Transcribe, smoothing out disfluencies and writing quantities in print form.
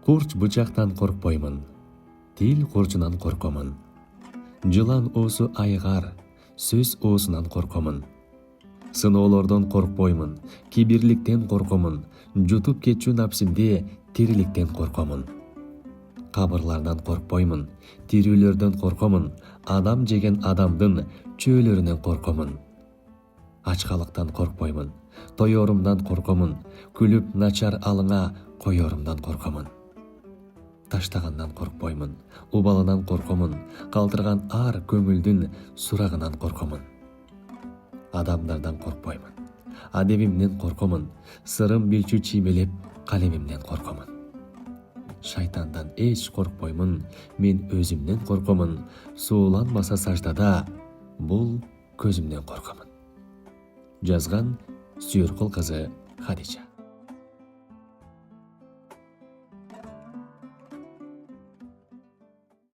Курч бычактан коркпоймун, тил курчунан коркомун. Жылан оосу айгар, сөз оосунан коркомун. Сыноолордон коркпоймун, кибирликтен коркомун, жутуп кетчү напсимде тириликтен коркомун. Кабырлардан коркпоймун, тирүүлөрдөн коркомун, адам жеген адамдын чөөлөрүнөн коркомун. Ачкалыктан коркпоймун, тоyorumдан коркомун, күлүп начар алыңа коyorumдан коркомун. Таштагандан коркпоймун, убалынан коркомун, калтырган ар көңүлдүн сурагынан коркомун. Адамдардан коркпоймун, адебимден коркомун, сырым билчү чиймелеп калемимден коркомун. Шайтандан эч коркпоймун, мен өзүмдөн коркомун, сууланмаса саждада бул көзүмдөн коркомун. Жазган Сүйөркул кызы Хадижа.